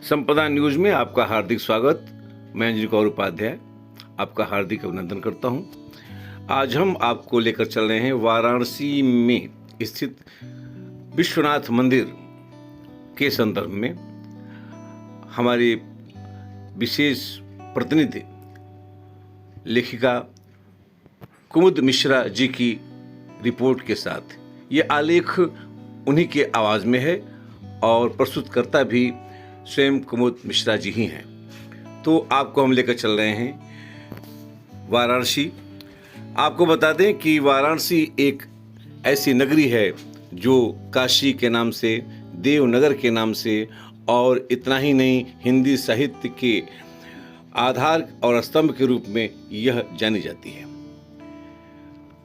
संपदा न्यूज में आपका हार्दिक स्वागत। मैं अंजलि कौर उपाध्याय आपका हार्दिक अभिनंदन करता हूं। आज हम आपको लेकर चल रहे हैं वाराणसी में स्थित विश्वनाथ मंदिर के संदर्भ में। हमारे विशेष प्रतिनिधि लेखिका कुमुद मिश्रा जी की रिपोर्ट के साथ। ये आलेख उन्हीं के आवाज़ में है और प्रस्तुतकर्ता भी स्वयं कुमुद मिश्रा जी ही हैं। तो आपको हम लेकर चल रहे हैं वाराणसी। आपको बता दें कि वाराणसी एक ऐसी नगरी है जो काशी के नाम से, देवनगर के नाम से और इतना ही नहीं, हिंदी साहित्य के आधार और स्तंभ के रूप में यह जानी जाती है।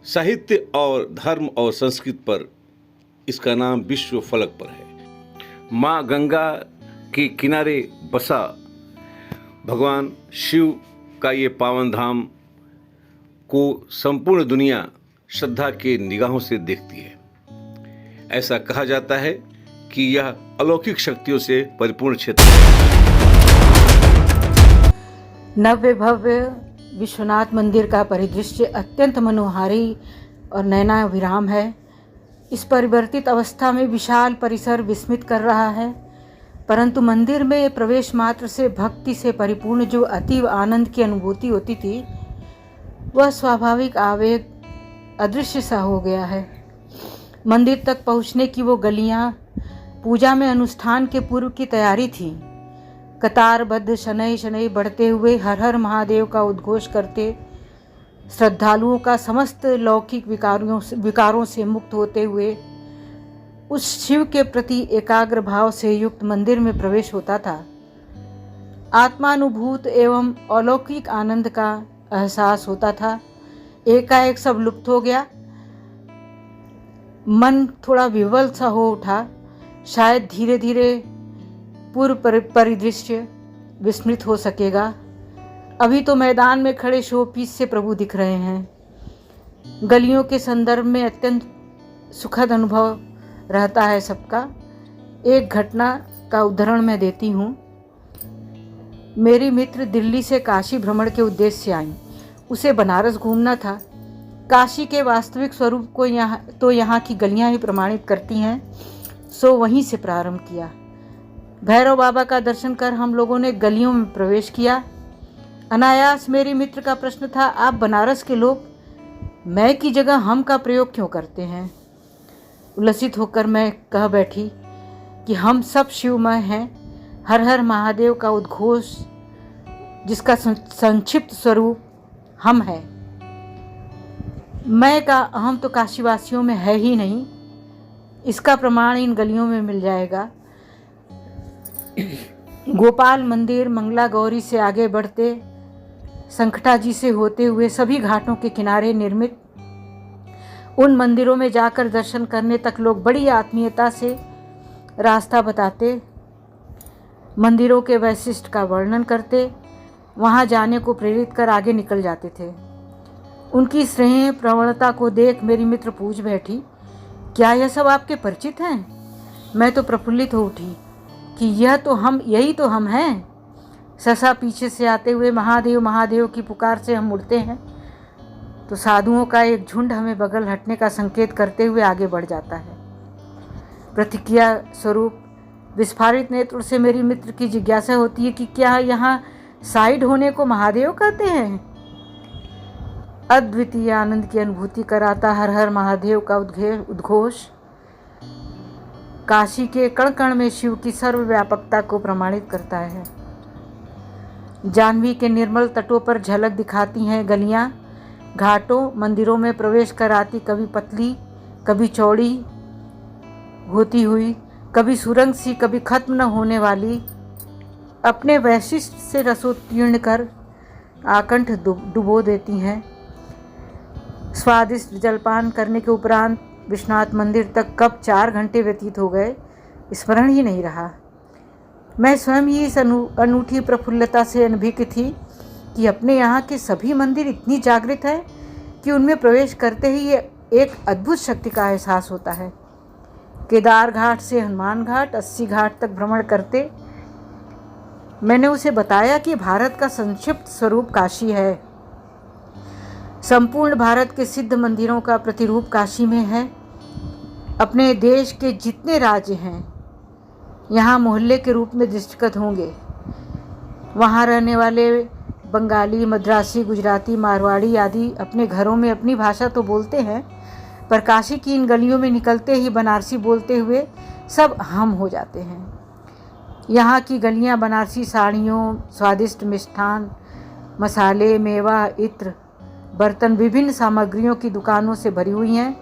साहित्य और धर्म और संस्कृति पर इसका नाम विश्व फलक पर है। माँ गंगा के किनारे बसा भगवान शिव का ये पावन धाम को संपूर्ण दुनिया श्रद्धा के निगाहों से देखती है। ऐसा कहा जाता है कि यह अलौकिक शक्तियों से परिपूर्ण क्षेत्र है। नव्य भव्य विश्वनाथ मंदिर का परिदृश्य अत्यंत मनोहारी और नयनाभिराम है। इस परिवर्तित अवस्था में विशाल परिसर विस्मित कर रहा है, परंतु मंदिर में प्रवेश मात्र से भक्ति से परिपूर्ण जो अतीव आनंद की अनुभूति होती थी, वह स्वाभाविक आवेग अदृश्य सा हो गया है। मंदिर तक पहुंचने की वो गलियां पूजा में अनुष्ठान के पूर्व की तैयारी थी। कतारबद्ध शनैः शनैः बढ़ते हुए हर हर महादेव का उद्घोष करते, श्रद्धालुओं का समस्त लौकिक विकारों से मुक्त होते हुए उस शिव के प्रति एकाग्र भाव से युक्त मंदिर में प्रवेश होता था। आत्मानुभूत एवं अलौकिक आनंद का एहसास होता था। एकाएक सब लुप्त हो गया। मन थोड़ा विवल सा हो उठा। शायद धीरे धीरे पूर्व परिदृश्य विस्मृत हो सकेगा। अभी तो मैदान में खड़े शोपीस से प्रभु दिख रहे हैं। गलियों के संदर्भ में अत्यंत सुखद अनुभव रहता है सबका। एक घटना का उदाहरण मैं देती हूँ। मेरी मित्र दिल्ली से काशी भ्रमण के उद्देश्य से आई। उसे बनारस घूमना था। काशी के वास्तविक स्वरूप को यहाँ की गलियाँ ही प्रमाणित करती हैं, सो वहीं से प्रारंभ किया। भैरव बाबा का दर्शन कर हम लोगों ने गलियों में प्रवेश किया। अनायास मेरी मित्र का प्रश्न था, आप बनारस के लोग मैं की जगह हम का प्रयोग क्यों करते हैं? उल्लसित होकर मैं कह बैठी कि हम सब शिवमय हैं। हर हर महादेव का उद्घोष जिसका संक्षिप्त स्वरूप हम है। मैं का अहम तो काशीवासियों में है ही नहीं। इसका प्रमाण इन गलियों में मिल जाएगा। गोपाल मंदिर, मंगला गौरी से आगे बढ़ते संकटा जी से होते हुए सभी घाटों के किनारे निर्मित उन मंदिरों में जाकर दर्शन करने तक लोग बड़ी आत्मीयता से रास्ता बताते, मंदिरों के वैशिष्ट का वर्णन करते, वहां जाने को प्रेरित कर आगे निकल जाते थे। उनकी स्नेह प्रवणता को देख मेरी मित्र पूछ बैठी, क्या यह सब आपके परिचित हैं? मैं तो प्रफुल्लित हो उठी कि यही तो हम हैं। ससा पीछे से आते हुए महादेव महादेव की पुकार से हम उड़ते हैं तो साधुओं का एक झुंड हमें बगल हटने का संकेत करते हुए आगे बढ़ जाता है। प्रतिक्रिया स्वरूप विस्फारित नेत्र से मेरी मित्र की जिज्ञासा होती है कि क्या यहाँ साइड होने को महादेव कहते हैं? अद्वितीय आनंद की अनुभूति कराता हर हर महादेव का उद्घोष काशी के कण कण में शिव की सर्वव्यापकता को प्रमाणित करता है। जाह्नवी के निर्मल तटों पर झलक दिखाती हैं गलियां। घाटों मंदिरों में प्रवेश कराती कभी पतली कभी चौड़ी होती हुई, कभी सुरंग सी कभी खत्म न होने वाली, अपने वैशिष्ट से रसोत्तीर्ण कर आकंठ डुबो देती हैं। स्वादिष्ट जलपान करने के उपरांत विश्वनाथ मंदिर तक कब 4 घंटे व्यतीत हो गए स्मरण ही नहीं रहा। मैं स्वयं ही इस अनूठी प्रफुल्लता से अनभिज्ञ थी कि अपने यहाँ के सभी मंदिर इतनी जागृत है कि उनमें प्रवेश करते ही एक अद्भुत शक्ति का एहसास होता है। केदार घाट से हनुमान घाट 80 घाट तक भ्रमण करते मैंने उसे बताया कि भारत का संक्षिप्त स्वरूप काशी है। संपूर्ण भारत के सिद्ध मंदिरों का प्रतिरूप काशी में है। अपने देश के जितने राज्य हैं यहाँ मोहल्ले के रूप में दृष्टिगत होंगे। वहाँ रहने वाले बंगाली, मद्रासी, गुजराती, मारवाड़ी आदि अपने घरों में अपनी भाषा तो बोलते हैं, पर काशी की इन गलियों में निकलते ही बनारसी बोलते हुए सब हम हो जाते हैं। यहाँ की गलियाँ बनारसी साड़ियों, स्वादिष्ट मिष्ठान, मसाले, मेवा, इत्र, बर्तन, विभिन्न सामग्रियों की दुकानों से भरी हुई हैं।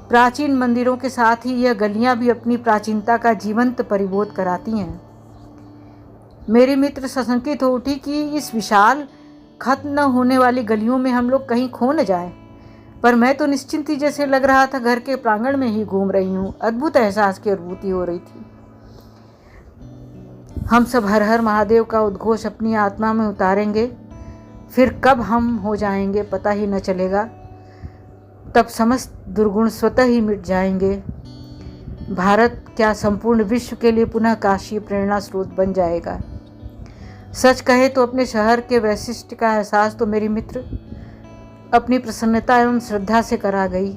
प्राचीन मंदिरों के साथ ही यह गलियाँ भी अपनी प्राचीनता का जीवंत परिबोध कराती हैं। मेरी मित्र सशंकित हो उठी कि इस विशाल खत्म न होने वाली गलियों में हम लोग कहीं खो न जाएं, पर मैं तो निश्चिंत ही जैसे लग रहा था घर के प्रांगण में ही घूम रही हूँ। अद्भुत एहसास की अनुभूति हो रही थी। हम सब हर हर महादेव का उद्घोष अपनी आत्मा में उतारेंगे, फिर कब हम हो जाएंगे पता ही न चलेगा। तब समस्त दुर्गुण स्वतः ही मिट जाएंगे। भारत क्या संपूर्ण विश्व के लिए पुनः काशी प्रेरणा स्रोत बन जाएगा। सच कहे तो अपने शहर के वैशिष्ट्य का एहसास तो मेरी मित्र अपनी प्रसन्नता एवं श्रद्धा से करा गई।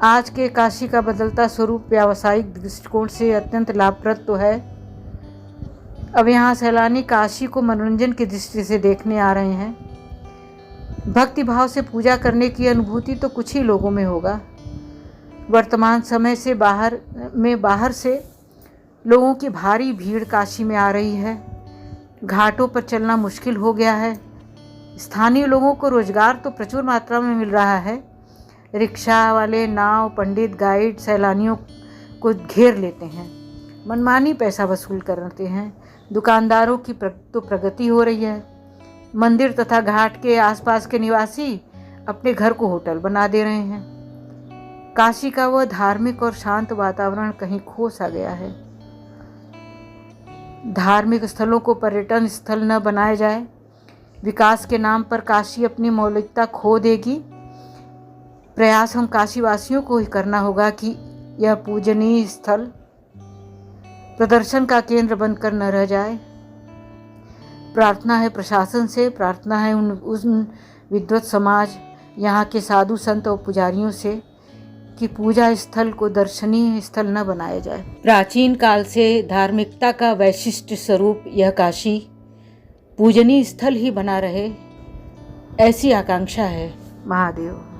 आज के काशी का बदलता स्वरूप व्यावसायिक दृष्टिकोण से अत्यंत लाभप्रद तो है। अब यहाँ सैलानी काशी को मनोरंजन की दृष्टि से देखने आ रहे हैं। भक्ति भाव से पूजा करने की अनुभूति तो कुछ ही लोगों में होगा। वर्तमान समय से बाहर से लोगों की भारी भीड़ काशी में आ रही है। घाटों पर चलना मुश्किल हो गया है। स्थानीय लोगों को रोजगार तो प्रचुर मात्रा में मिल रहा है। रिक्शा वाले, नाव, पंडित, गाइड सैलानियों को घेर लेते हैं, मनमानी पैसा वसूल करते हैं। दुकानदारों की तो प्रगति हो रही है। मंदिर तथा घाट के आसपास के निवासी अपने घर को होटल बना दे रहे हैं। काशी का वह धार्मिक और शांत वातावरण कहीं खो सा गया है। धार्मिक स्थलों को पर्यटन स्थल न बनाया जाए, विकास के नाम पर काशी अपनी मौलिकता खो देगी। प्रयास हम काशीवासियों को ही करना होगा कि यह पूजनीय स्थल प्रदर्शन का केंद्र बनकर न रह जाए। प्रार्थना है प्रशासन से, प्रार्थना है उन विद्वत समाज, यहाँ के साधु संत और पुजारियों से कि पूजा स्थल को दर्शनीय स्थल न बनाया जाए। प्राचीन काल से धार्मिकता का वैशिष्ट स्वरूप यह काशी पूजनीय स्थल ही बना रहे, ऐसी आकांक्षा है। महादेव।